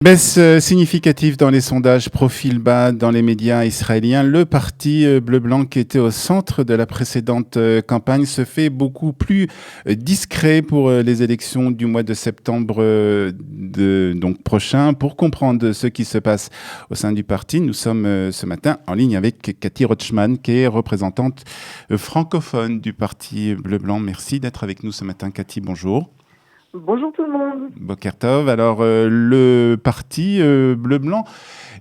Baisse significative dans les sondages, profil bas dans les médias israéliens. Le parti bleu-blanc qui était au centre de la précédente campagne se fait beaucoup plus discret pour les élections du mois de septembre donc prochain. Pour comprendre ce qui se passe au sein du parti, nous sommes ce matin en ligne avec Cathy Rochman, qui est représentante francophone du parti bleu-blanc. Merci d'être avec nous ce matin, Cathy. Bonjour. Bonjour tout le monde. Boker Tov. Alors, le parti bleu-blanc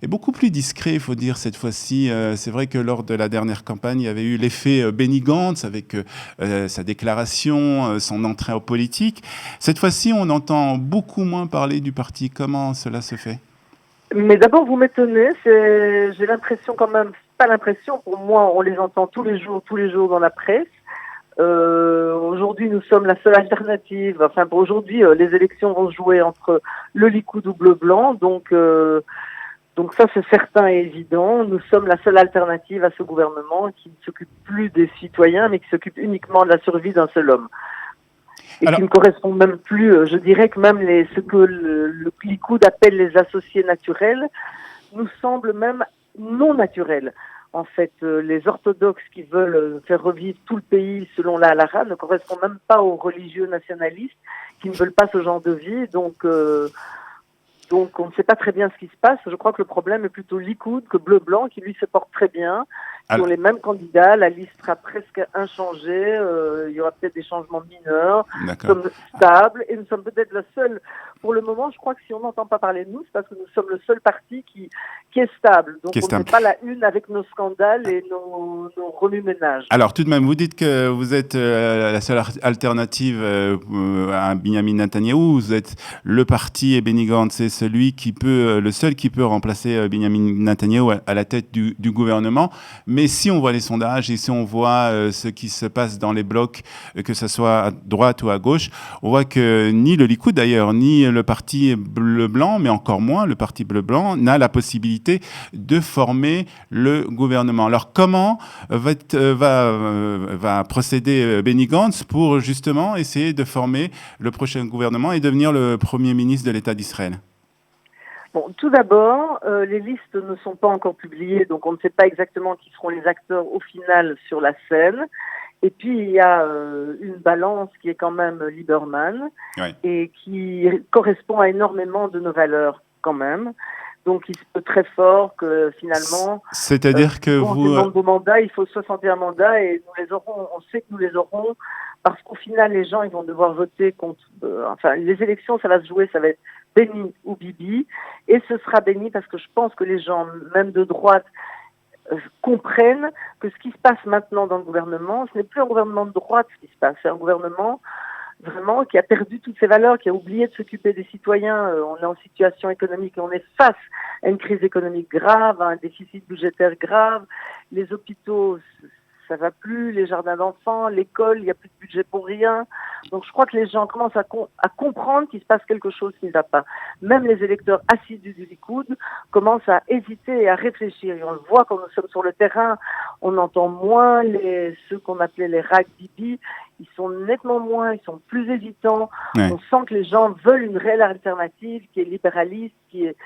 est beaucoup plus discret, il faut dire, cette fois-ci. C'est vrai que lors de la dernière campagne, il y avait eu l'effet Benny Gantz avec sa déclaration, son entrée en politique. Cette fois-ci, on entend beaucoup moins parler du parti. Comment cela se fait? Mais d'abord, vous m'étonnez, j'ai l'impression quand même, pas l'impression, pour moi, on les entend tous les jours dans la presse. Aujourd'hui, nous sommes la seule alternative. Enfin, pour aujourd'hui, les élections vont se jouer entre le Likoud ou Bleu-Blanc. Donc ça, c'est certain et évident. Nous sommes la seule alternative à ce gouvernement qui ne s'occupe plus des citoyens, mais qui s'occupe uniquement de la survie d'un seul homme. Et Alors, qui ne correspond même plus, je dirais que même ce que le Likoud appelle les associés naturels, nous semble même non naturel. En fait, les orthodoxes qui veulent faire revivre tout le pays selon la halakha ne correspondent même pas aux religieux nationalistes qui ne veulent pas ce genre de vie. Donc on ne sait pas très bien ce qui se passe. Je crois que le problème est plutôt Likoud que Bleu-Blanc, qui lui se porte très bien, qui ont les mêmes candidats. La liste sera presque inchangée. Il y aura peut-être des changements mineurs. Nous sommes stables et nous sommes peut-être la seule. Pour le moment, je crois que si on n'entend pas parler de nous, c'est parce que nous sommes le seul parti qui est stable. Donc on n'est pas la une avec nos scandales et nos remue-ménages. Alors tout de même, vous dites que vous êtes la seule alternative à Benjamin Netanyahou. Vous êtes le parti et Benny Gantz, c'est le seul qui peut remplacer Benjamin Netanyahou à la tête du gouvernement. Mais si on voit les sondages et si on voit ce qui se passe dans les blocs, que ce soit à droite ou à gauche, on voit que ni le Likoud d'ailleurs, ni le parti bleu-blanc, mais encore moins le parti bleu-blanc, n'a la possibilité de former le gouvernement. Alors comment va procéder Benny Gantz pour justement essayer de former le prochain gouvernement et devenir le Premier ministre de l'État d'Israël? Bon, tout d'abord, les listes ne sont pas encore publiées, donc on ne sait pas exactement qui seront les acteurs au final sur la scène. Et puis, il y a une balance qui est quand même Lieberman, ouais, et qui correspond à énormément de nos valeurs quand même. Donc, il se peut très fort que finalement, c'est-à-dire que vous... nombre de mandats, il faut 61 mandats et nous les aurons, on sait que nous les aurons parce qu'au final, les gens, ils vont devoir voter contre... enfin, les élections, ça va se jouer, ça va être Benny ou Bibi. Et ce sera Benny parce que je pense que les gens, même de droite, comprennent que ce qui se passe maintenant dans le gouvernement, ce n'est plus un gouvernement de droite ce qui se passe, c'est un gouvernement vraiment qui a perdu toutes ses valeurs, qui a oublié de s'occuper des citoyens. On est en situation économique et on est face à une crise économique grave, à un déficit budgétaire grave. Les hôpitaux, ça va plus, les jardins d'enfants, l'école, il n'y a plus de budget pour rien. Donc je crois que les gens commencent à comprendre qu'il se passe quelque chose qui ne va pas. Même les électeurs assidus du Likoud commencent à hésiter et à réfléchir. Et on le voit quand nous sommes sur le terrain, on entend moins ceux qu'on appelait les Rag Bibi. Ils sont nettement moins, ils sont plus hésitants. Ouais. On sent que les gens veulent une réelle alternative qui est libéraliste, qui est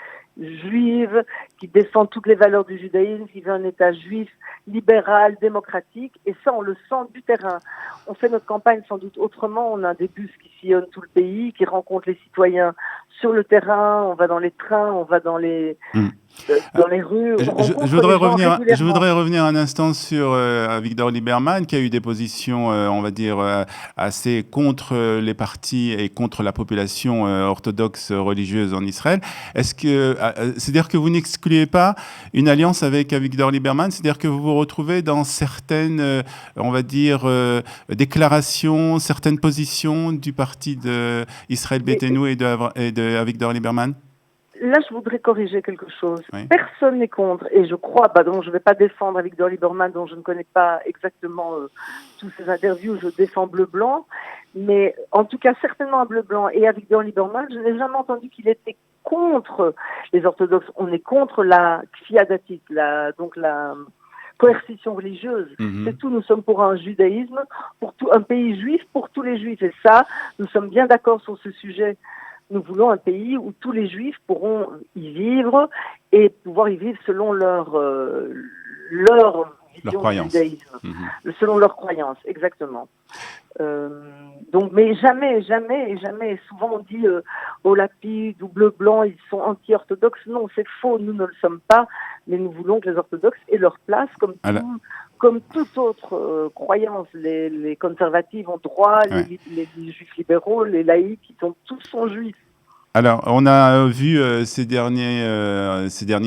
juive, qui défend toutes les valeurs du judaïsme, qui veut un État juif, libéral, démocratique. Et ça, on le sent du terrain. On fait notre campagne sans doute autrement. On a des bus qui sillonnent tout le pays, qui rencontrent les citoyens sur le terrain. On va dans les trains, on va dans les... dans les rues, je voudrais revenir un instant sur Avigdor Lieberman, qui a eu des positions, on va dire, assez contre les partis et contre la population orthodoxe religieuse en Israël. C'est-à-dire que vous n'excluez pas une alliance avec Avigdor Lieberman, c'est-à-dire que vous vous retrouvez dans certaines, on va dire, déclarations, certaines positions du parti d'Israël Beiteinu et de Avigdor Lieberman? Là, je voudrais corriger quelque chose. Oui. Personne n'est contre, et je crois, donc je ne vais pas défendre Avigdor Lieberman, dont je ne connais pas exactement tous ces interviews, je défends Bleu-Blanc, mais en tout cas, certainement à Bleu-Blanc et Avigdor Lieberman, je n'ai jamais entendu qu'il était contre les orthodoxes. On est contre la kfiadatit, donc la coercition religieuse. C'est tout, nous sommes pour un judaïsme, pour un pays juif, pour tous les juifs, et ça, nous sommes bien d'accord sur ce sujet. Nous voulons un pays où tous les juifs pourront y vivre et pouvoir y vivre selon leur vision du judaïsme, selon leurs croyances, exactement. Donc, mais jamais, souvent on dit au Lapide ou bleu-blanc, ils sont anti-orthodoxes. Non, c'est faux, nous ne le sommes pas, mais nous voulons que les orthodoxes aient leur place comme toute autre croyance. Les conservatifs ont droit, les juifs libéraux, les laïcs, tous sont juifs. Alors, on a vu ces derniers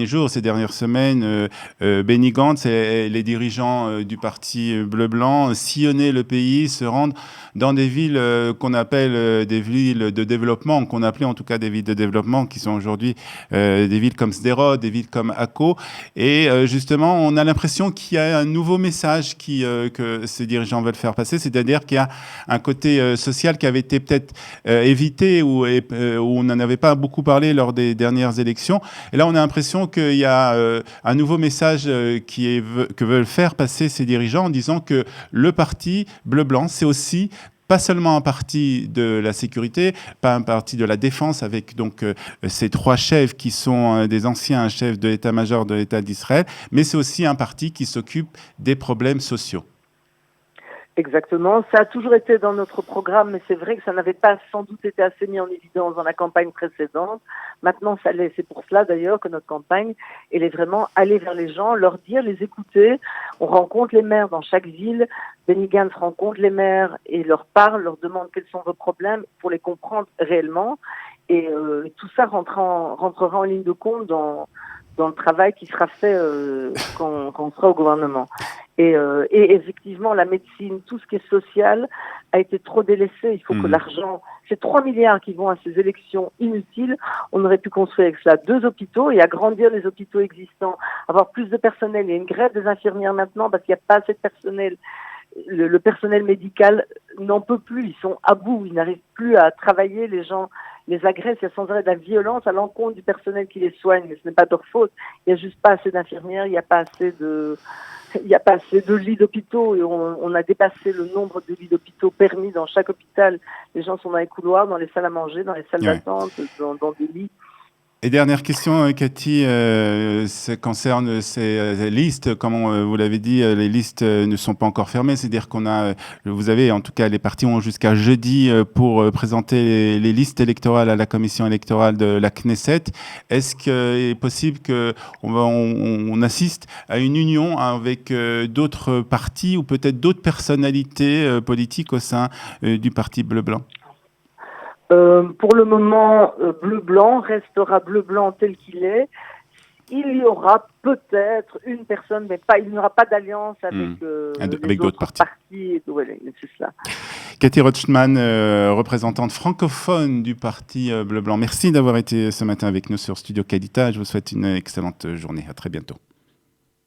jours, ces dernières semaines, Benny Gantz et les dirigeants du parti bleu-blanc sillonner le pays, se rendre dans des villes qu'on appelle des villes de développement, qu'on appelait en tout cas des villes de développement, qui sont aujourd'hui des villes comme Sderot, des villes comme Akko. Et justement, on a l'impression qu'il y a un nouveau message que ces dirigeants veulent faire passer, c'est-à-dire qu'il y a un côté social qui avait été peut-être évité où on n'en avait pas beaucoup parlé lors des dernières élections. Et là, on a l'impression qu'il y a un nouveau message que veulent faire passer ces dirigeants en disant que le parti bleu-blanc, c'est aussi pas seulement un parti de la sécurité, pas un parti de la défense avec donc ces 3 chefs qui sont des anciens chefs de l'état-major de l'État d'Israël, mais c'est aussi un parti qui s'occupe des problèmes sociaux. Exactement. Ça a toujours été dans notre programme, mais c'est vrai que ça n'avait pas sans doute été assez mis en évidence dans la campagne précédente. Maintenant, ça l'est. C'est pour cela d'ailleurs que notre campagne, elle est vraiment aller vers les gens, leur dire, les écouter. On rencontre les maires dans chaque ville. Benny Gantz rencontre les maires et leur parle, leur demande quels sont vos problèmes pour les comprendre réellement. Et tout ça rentrera en ligne de compte dans le travail qui sera fait quand on sera au gouvernement. Et effectivement, la médecine, tout ce qui est social, a été trop délaissé. Il faut que l'argent, c'est 3 milliards qui vont à ces élections inutiles. On aurait pu construire avec cela 2 hôpitaux et agrandir les hôpitaux existants, avoir plus de personnel. Il y a une grève des infirmières maintenant parce qu'il n'y a pas assez de personnel. Le personnel médical n'en peut plus. Ils sont à bout. Ils n'arrivent plus à travailler. Les gens les agressent. Il y a sans arrêt de la violence à l'encontre du personnel qui les soigne. Mais ce n'est pas de leur faute. Il n'y a juste pas assez d'infirmières. Il n'y a pas assez de lits d'hôpitaux et on a dépassé le nombre de lits d'hôpitaux permis dans chaque hôpital. Les gens sont dans les couloirs, dans les salles à manger, dans les salles d'attente, dans des lits. Et dernière question, Cathy, ça concerne ces listes. Comme vous l'avez dit, les listes ne sont pas encore fermées. C'est-à-dire vous avez, en tout cas, les partis ont jusqu'à jeudi pour présenter les listes électorales à la commission électorale de la Knesset. Est-ce qu'il est possible qu'on assiste à une union avec d'autres partis ou peut-être d'autres personnalités politiques au sein du parti bleu-blanc ? Pour le moment, bleu-blanc restera bleu-blanc tel qu'il est. Il y aura peut-être une personne, mais il n'y aura pas d'alliance avec d'autres partis. C'est cela. Cathy Rothschman, représentante francophone du parti bleu-blanc. Merci d'avoir été ce matin avec nous sur Studio Kadita. Je vous souhaite une excellente journée. À très bientôt.